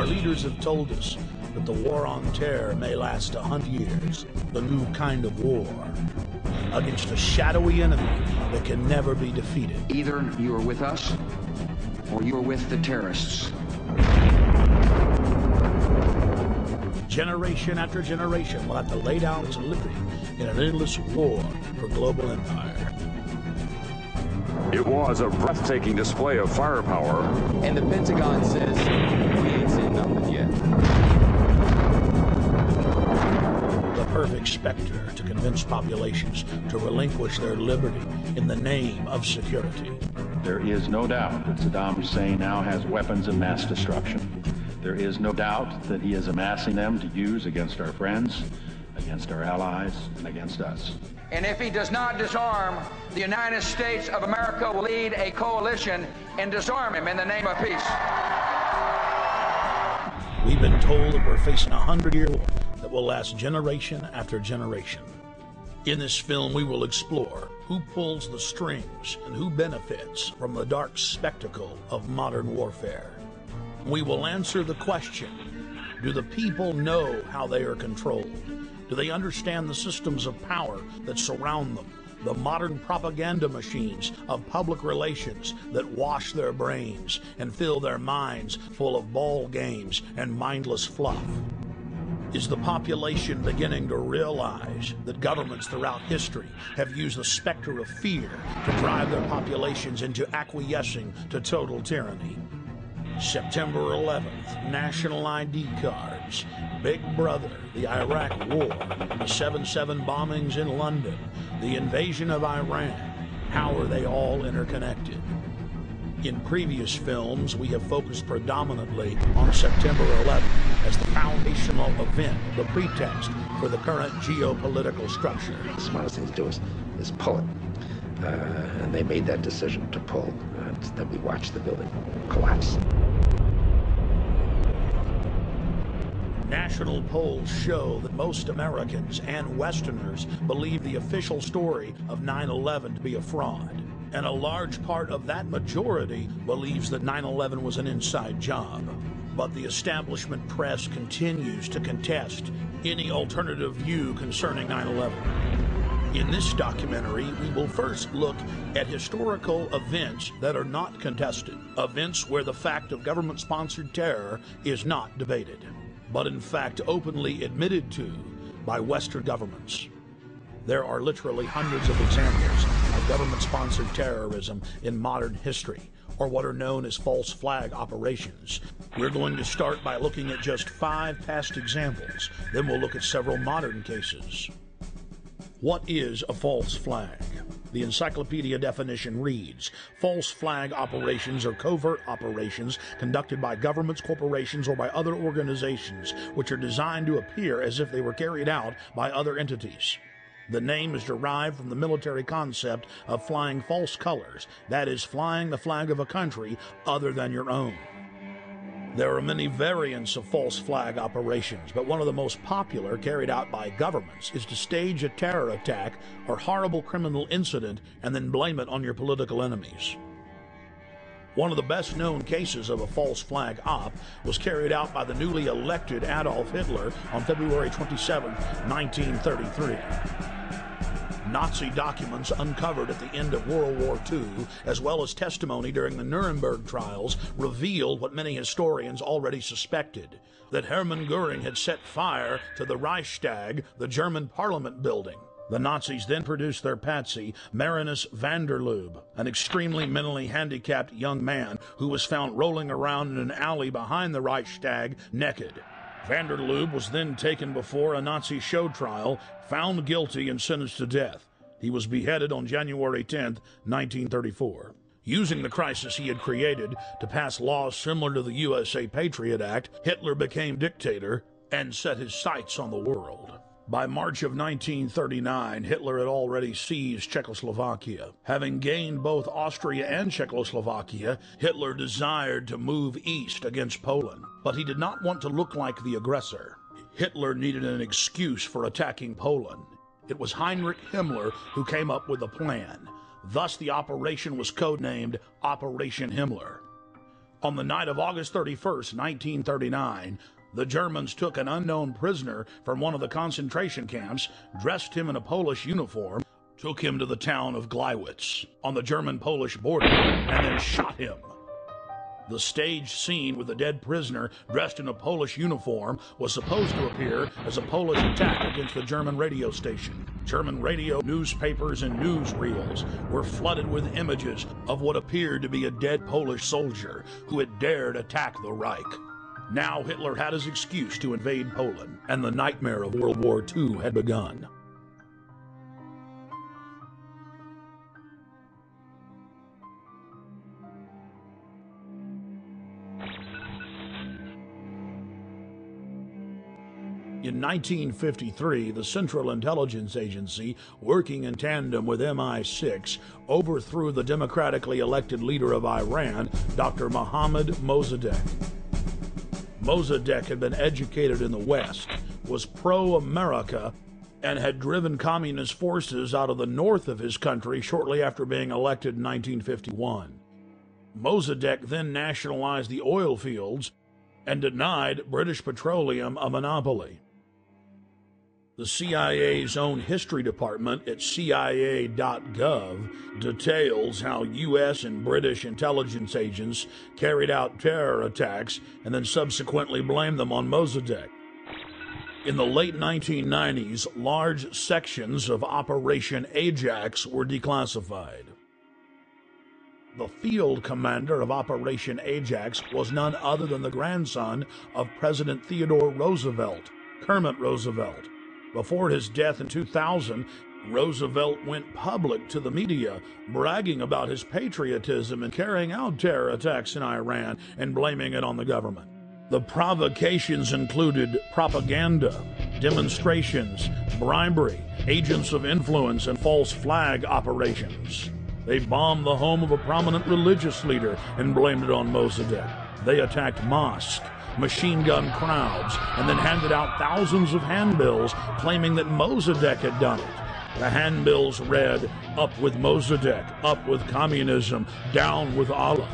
leaders have told us that the war on terror may last 100 years, the new kind of war, against a shadowy enemy that can never be defeated. Either you are with us, or you are with the terrorists. Generation after generation will have to lay down its liberty in an endless war for global empire. It was a breathtaking display of firepower. And the Pentagon says we ain't seen nothing yet. The perfect specter to convince populations to relinquish their liberty in the name of security. There is no doubt that Saddam Hussein now has weapons of mass destruction. There is no doubt that he is amassing them to use against our friends, against our allies, and against us. And if he does not disarm, the United States of America will lead a coalition and disarm him in the name of peace. We've been told that we're facing a 100-year war that will last generation after generation. In this film, we will explore who pulls the strings and who benefits from the dark spectacle of modern warfare. We will answer the question, do the people know how they are controlled? Do they understand the systems of power that surround them? The modern propaganda machines of public relations that wash their brains and fill their minds full of ball games and mindless fluff? Is the population beginning to realize that governments throughout history have used the specter of fear to drive their populations into acquiescing to total tyranny? September 11th, national ID cards, Big Brother, the Iraq War, the 7/7 bombings in London, the invasion of Iran. How are they all interconnected? In previous films, we have focused predominantly on September 11th as the foundational event, the pretext for the current geopolitical structure. The smartest thing to do is pull it. And they made that decision to pull. Then we watched the building collapse. National polls show that most Americans and Westerners believe the official story of 9/11 to be a fraud. And a large part of that majority believes that 9/11 was an inside job. But the establishment press continues to contest any alternative view concerning 9/11. In this documentary, we will first look at historical events that are not contested, events where the fact of government-sponsored terror is not debated, but in fact openly admitted to by Western governments. There are literally hundreds of examples of government-sponsored terrorism in modern history, or what are known as false flag operations. We're going to start by looking at just 5 past examples, then we'll look at several modern cases. What is a false flag? The encyclopedia definition reads, false flag operations are covert operations conducted by governments, corporations, or by other organizations which are designed to appear as if they were carried out by other entities. The name is derived from the military concept of flying false colors, that is, flying the flag of a country other than your own. There are many variants of false flag operations, but one of the most popular carried out by governments is to stage a terror attack or horrible criminal incident and then blame it on your political enemies. One of the best known cases of a false flag op was carried out by the newly elected Adolf Hitler on February 27, 1933. Nazi documents uncovered at the end of World War II, as well as testimony during the Nuremberg trials, revealed what many historians already suspected, that Hermann Göring had set fire to the Reichstag, the German parliament building. The Nazis then produced their patsy, Marinus van der Lubbe, an extremely mentally handicapped young man who was found rolling around in an alley behind the Reichstag naked. Van der Lubbe was then taken before a Nazi show trial, found guilty and sentenced to death. He was beheaded on January 10, 1934. Using the crisis he had created to pass laws similar to the USA Patriot Act, Hitler became dictator and set his sights on the world. By March of 1939, Hitler had already seized Czechoslovakia. Having gained both Austria and Czechoslovakia, Hitler desired to move east against Poland, but he did not want to look like the aggressor. Hitler needed an excuse for attacking Poland. It was Heinrich Himmler who came up with a plan. Thus, the operation was codenamed Operation Himmler. On the night of August 31st, 1939, the Germans took an unknown prisoner from one of the concentration camps, dressed him in a Polish uniform, took him to the town of Gleiwitz on the German-Polish border, and then shot him. The staged scene with the dead prisoner dressed in a Polish uniform was supposed to appear as a Polish attack against the German radio station. German radio, newspapers, and newsreels were flooded with images of what appeared to be a dead Polish soldier who had dared attack the Reich. Now Hitler had his excuse to invade Poland, and the nightmare of World War II had begun. In 1953, the Central Intelligence Agency, working in tandem with MI6, overthrew the democratically elected leader of Iran, Dr. Mohammad Mossadegh. Mossadegh had been educated in the West, was pro-America, and had driven communist forces out of the north of his country shortly after being elected in 1951. Mossadegh then nationalized the oil fields and denied British Petroleum a monopoly. The CIA's own history department at CIA.gov details how U.S. and British intelligence agents carried out terror attacks and then subsequently blamed them on Mossadegh. In the late 1990s, large sections of Operation Ajax were declassified. The field commander of Operation Ajax was none other than the grandson of President Theodore Roosevelt, Kermit Roosevelt. Before his death in 2000, Roosevelt went public to the media, bragging about his patriotism in carrying out terror attacks in Iran and blaming it on the government. The provocations included propaganda, demonstrations, bribery, agents of influence, and false flag operations. They bombed the home of a prominent religious leader and blamed it on Mossadegh. They attacked mosques, machine gun crowds, and then handed out thousands of handbills claiming that Mossadegh had done it. The handbills read, "Up with Mossadegh, up with communism, down with Allah."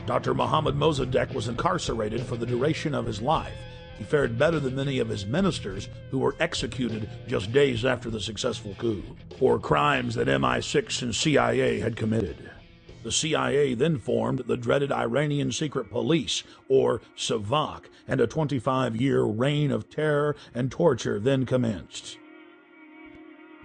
Dr. Mohammad Mossadegh was incarcerated for the duration of his life. He fared better than many of his ministers who were executed just days after the successful coup for crimes that MI6 and CIA had committed. The CIA then formed the dreaded Iranian Secret Police, or Savak, and a 25-year reign of terror and torture then commenced.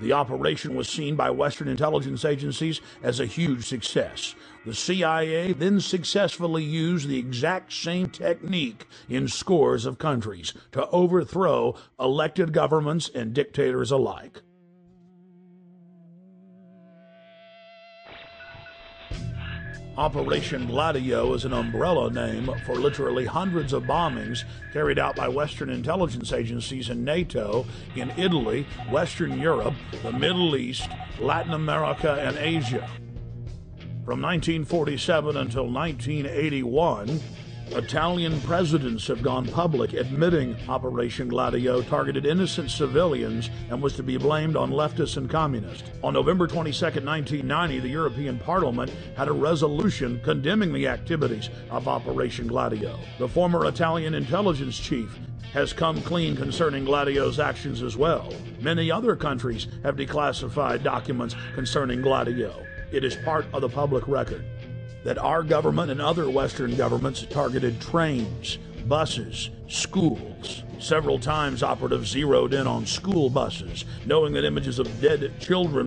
The operation was seen by Western intelligence agencies as a huge success. The CIA then successfully used the exact same technique in scores of countries to overthrow elected governments and dictators alike. Operation Gladio is an umbrella name for literally hundreds of bombings carried out by Western intelligence agencies and NATO in Italy, Western Europe, the Middle East, Latin America, and Asia. From 1947 until 1981, Italian presidents have gone public admitting Operation Gladio targeted innocent civilians and was to be blamed on leftists and communists. On November 22, 1990, the European Parliament had a resolution condemning the activities of Operation Gladio. The former Italian intelligence chief has come clean concerning Gladio's actions as well. Many other countries have declassified documents concerning Gladio. It is part of the public record that our government and other Western governments targeted trains, buses, schools. Several times operatives zeroed in on school buses, knowing that images of dead children